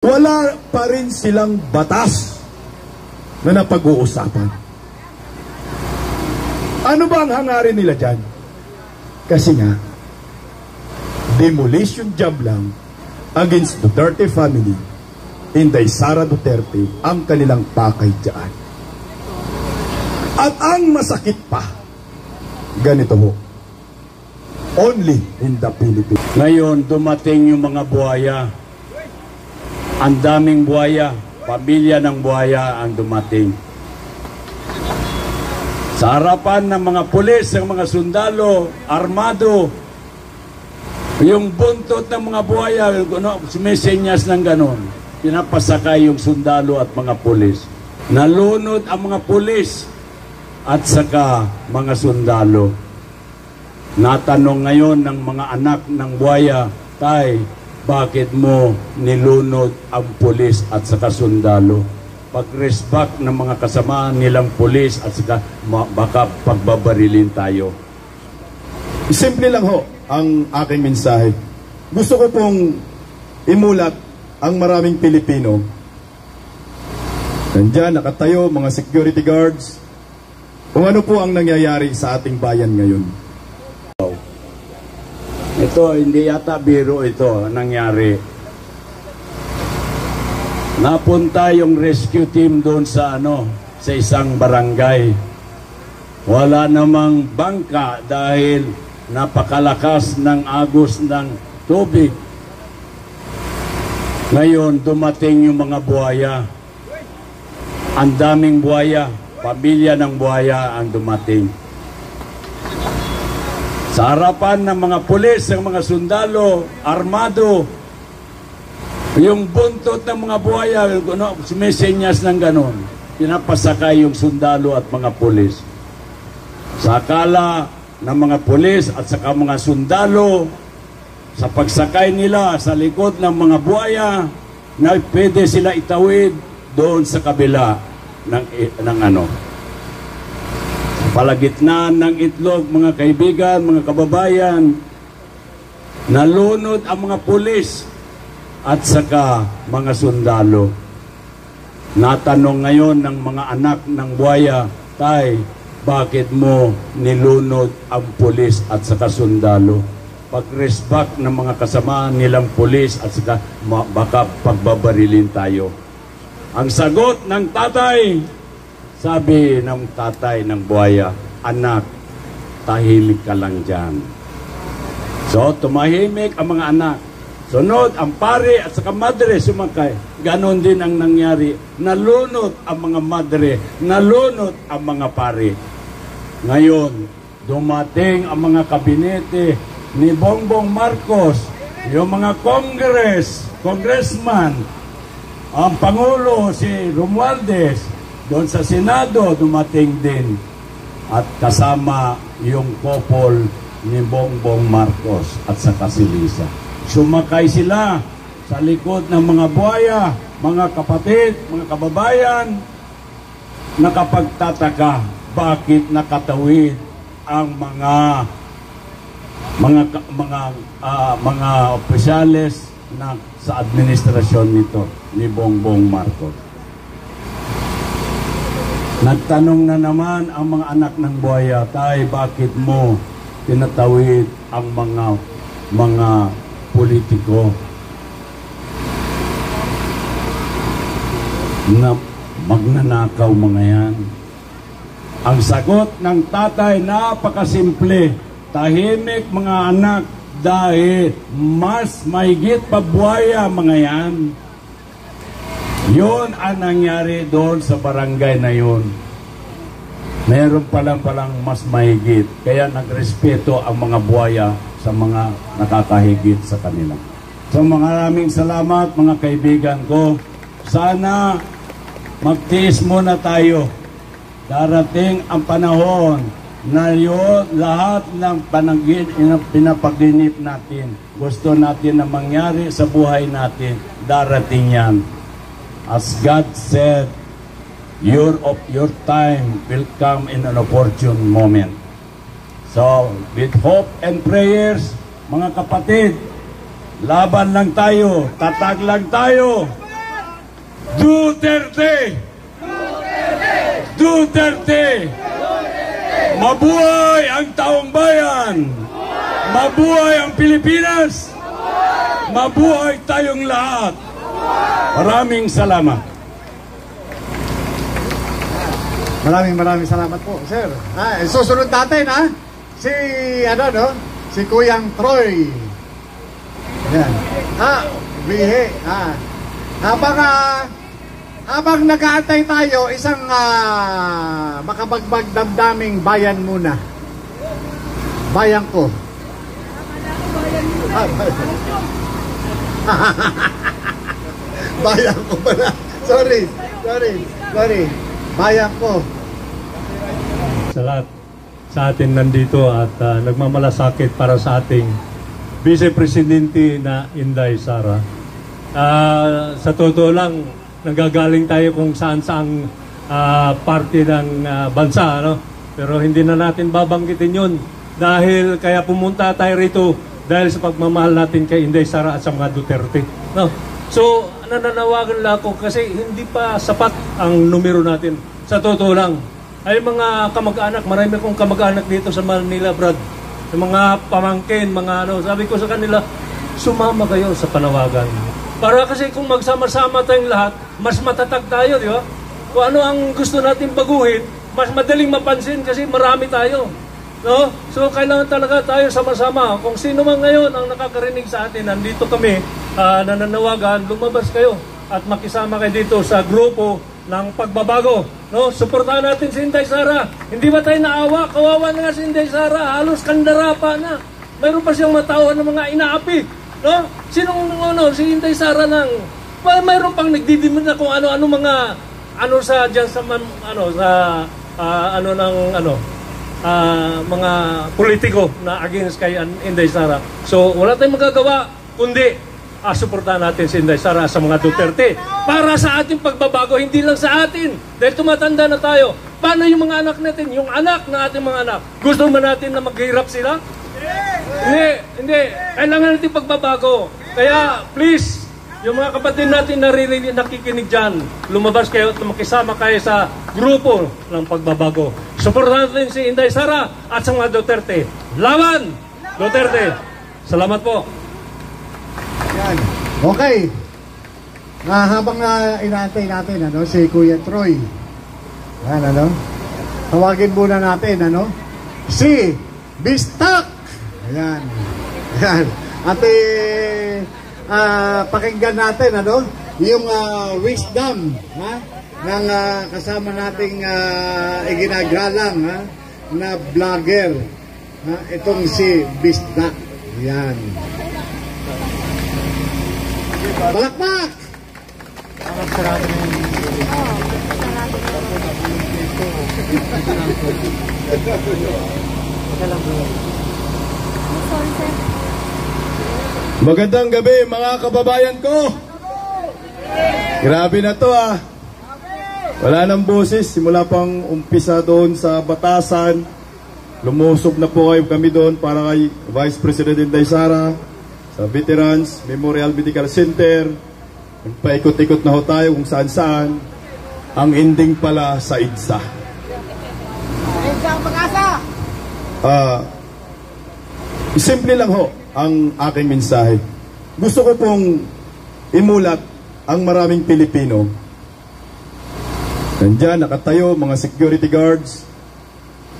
wala pa rin silang batas na napag-uusapan. Ano ba ang hangarin nila dyan? Kasi nga, demolition job lang against Duterte family, Inday Sara Duterte, ang kanilang pakay dyan. At ang masakit pa, ganito ho, only in the Philippines. Ngayon, dumating yung mga buhaya. Ang daming buhaya, pamilya ng buhaya ang dumating. Sa harapan ng mga pulis, ng mga sundalo, armado, yung buntot ng mga buhaya, sumisenyas ng ganon. Pinapasakay yung sundalo at mga pulis. Nalunod ang mga pulis at saka mga sundalo. Natanong ngayon ng mga anak ng buhaya, Tay, bakit mo nilunod ang pulis at saka sundalo? Pag-respect ng mga kasama nilang pulis at saka baka pagbabarilin tayo. Simple lang ho ang aking mensahe. Gusto ko pong imulat ang maraming Pilipino. Nandiyan, nakatayo, mga security guards. Kung ano po ang nangyayari sa ating bayan ngayon. Ito, hindi yata biro ito nangyari. Napunta yung rescue team doon sa sa isang barangay. Wala namang bangka dahil napakalakas ng agos ng tubig. Ngayon, dumating yung mga buhaya. Ang daming buhaya, pamilya ng buhaya ang dumating. Sa harapan ng mga pulis, ng mga sundalo, armado, yung buntot ng mga buhaya, sumisenyas ng ganon. Pinapasakay yung sundalo at mga pulis. Sa akala ng mga pulis at saka mga sundalo, sa pagsakay nila sa likod ng mga buhaya, na pwede sila itawid doon sa kabila ng palagitnaan ng itlog, mga kaibigan, mga kababayan. Nalunod ang mga pulis at saka mga sundalo. Natanong ngayon ng mga anak ng buhaya, Tay, bakit mo nilunod ang pulis at saka sundalo? Pag-respect ng mga kasama nilang pulis at saka baka pagbabarilin tayo. Ang sagot ng tatay, sabi ng tatay ng buhaya, anak, tahimik ka lang dyan. So, tumahimik ang mga anak. Sunod, ang pare at saka madre sumakay. Ganon din ang nangyari. Nalunod ang mga madre, nalunod ang mga pare. Ngayon, dumating ang mga kabinete ni Bongbong Marcos, yung mga congressman, ang Pangulo si Romualdez, doon sa Senado dumating din at kasama yung couple ni Bongbong Marcos at saka si Lisa. Sumakay sila sa likod ng mga buhaya, mga kapatid, mga kababayan. Nakapagtataka bakit nakatawid ang mga opisyales na sa administrasyon nito ni Bongbong Marcos. Nagtanong na naman ang mga anak ng buhaya, Tay, bakit mo tinatawid ang mga politiko na magnanakaw mga yan? Ang sagot ng tatay, napakasimple, tahimik mga anak dahil mas mahigit pa buhaya mga yan. Yun ang nangyari doon sa barangay na yun. Meron palang mas mahigit. Kaya nagrespeto ang mga buhaya sa mga nakakahigit sa kanila. So maraming salamat mga kaibigan ko. Sana magtiis muna tayo. Darating ang panahon na yun, lahat ng pinapaginip natin, gusto natin na mangyari sa buhay natin, darating yan. As God said, your time will come in an opportune moment. So, with hope and prayers, mga kapatid, laban lang tayo, tatag lang tayo, Duterte! Duterte! Mabuhay ang taong bayan! Mabuhay ang Pilipinas! Mabuhay tayong lahat! Maraming salamat. Maraming salamat po, sir. Susunod natin, si, si Kuyang Troy. Yan. Bihi. Habang nag-aantay tayo, isang makabagbag damdaming bayan muna. Bayan ko. Bayan ko pala. Sorry. Bayan ko. Sa lahat sa atin nandito at nagmamalasakit para sa ating Vice Presidente na Inday Sara. Sa totoo lang, nanggagaling tayo kung saan-saang parte ng bansa, pero hindi na natin babanggitin yun dahil kaya pumunta tayo rito dahil sa pagmamahal natin kay Inday Sara at sa mga Duterte. So, nananawagan lang ako kasi hindi pa sapat ang numero natin. Sa totoo lang, ay mga kamag-anak, marami akong kamag-anak dito sa Manila, Brad. Yung mga pamangkin, sabi ko sa kanila, sumama kayo sa panawagan. Para kasi kung magsama-sama tayong lahat, mas matatag tayo, di ba? Kung ano ang gusto natin baguhin, mas madaling mapansin kasi marami tayo. No? So kailangan talaga tayo sama-sama. Kung sino man ngayon ang nakakarinig sa atin, nandito kami, nananawagan, lumabas kayo at makisama kayo dito sa grupo ng pagbabago. No? Suportahan natin si Inday Sara. Hindi ba tayo naawa? Kawawa na nga si Inday Sara. Halos kandara pa na. Mayroon pa siyang matawan ng mga inaapi. No? Si Inday Sara mayroon pang nagdidimod na kung ano-ano mga sa diyan sa mga politiko na against kay Inday Sara. So wala tayong magagawa kundi suportahan natin si Inday Sara sa mga Duterte para sa ating pagbabago, hindi lang sa atin dahil tumatanda na tayo. Paano yung mga anak natin, yung anak na ating mga anak? Gusto ba natin na maghirap sila? Hindi. Kailangan natin pagbabago. Kaya please, yung mga kapatid natin nakikinig dyan, lumabas kayo at makisama kayo sa grupo ng pagbabago. Suportahan natin si Inday Sara at sa mga Duterte. Laban! Duterte! Salamat po. Yan. Okay. Habang inaantay natin si Kuya Troy. Yan, tawagin muna natin si Bistak. Ayan. At pakinggan natin yung wisdom ng kasama nating iginagalang na vlogger itong si Bistak. Ayan. Palakpak! Magandang gabi mga kababayan ko. Grabe na to Wala nang boses simula pang umpisa doon sa Batasan. Lumusok na po kami doon para kay Vice President Inday Sara sa Veterans Memorial Medical Center. Paikot-ikot na ho tayo kung saan-saan. Ang ending pala sa IDSA. Simple lang ho ang aking mensahe. Gusto ko pong imulat ang maraming Pilipino. Nandiyan, nakatayo, mga security guards.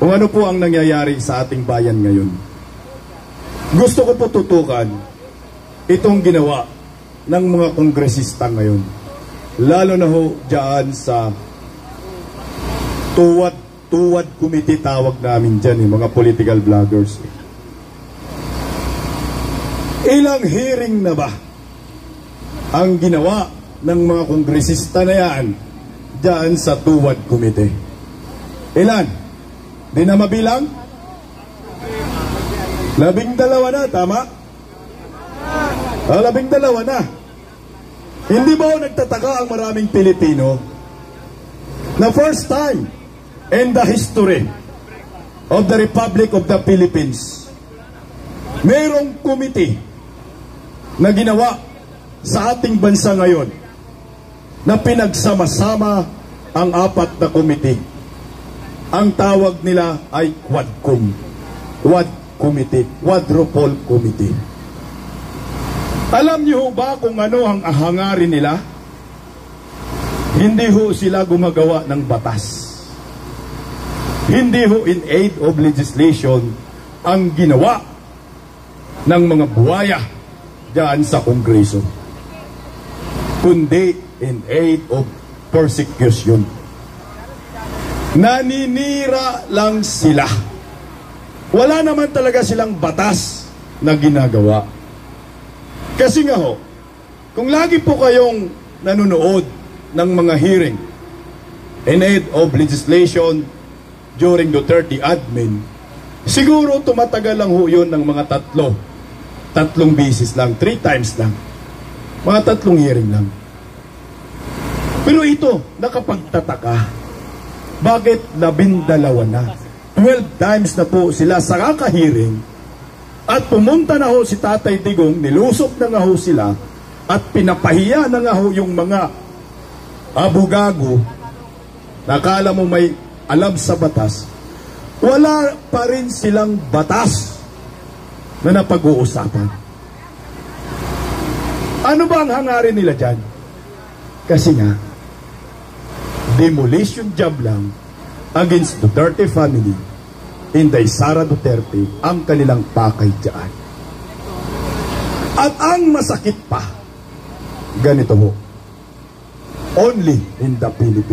Kung ano po ang nangyayari sa ating bayan ngayon. Gusto ko po tutukan itong ginawa ng mga kongresista ngayon. Lalo na ho dyan sa Tuwad Committee, tawag namin dyan, mga political vloggers. Ilang hearing na ba ang ginawa ng mga kongresista na yan dyan sa Tuwad Committee? Ilan? Di na mabilang? 12 na, tama? 12 na. Hindi ba nagtataka ang maraming Pilipino na first time in the history of the Republic of the Philippines, mayroong committee na ginawa sa ating bansa ngayon na pinagsama-sama ang apat na komite. Ang tawag nila ay Quadcom. Quad Committee, Quadruple Committee. Alam niyo ba kung ano ang hangarin nila? Hindi ho sila gumagawa ng batas. Hindi ho in aid of legislation ang ginawa ng mga buwaya diyan sa Kongreso, kundi in aid of persecution. Naninira lang sila. Wala naman talaga silang batas na ginagawa. Kasi nga ho, kung lagi po kayong nanonood ng mga hearing in aid of legislation during Duterte admin, siguro tumatagal lang ho yun ng mga tatlong bisis lang, 3 times lang. Mga 3 hearing lang. Pero ito, nakapagtataka. Bakit 12 na? 12 times na po sila sa kakahiring at pumunta na ho si Tatay Digong, nilusok na nga ho sila at pinapahiya na nga ho yung mga abugago na akala mo may alam sa batas. Wala pa rin silang batas na napag-uusapan. Ano ba ang hangarin nila dyan? Kasi nga, demolition job lang against Duterte family, Inday Sara Duterte ang kanilang pakay dyan. At ang masakit pa, ganito ho, only in the Philippines.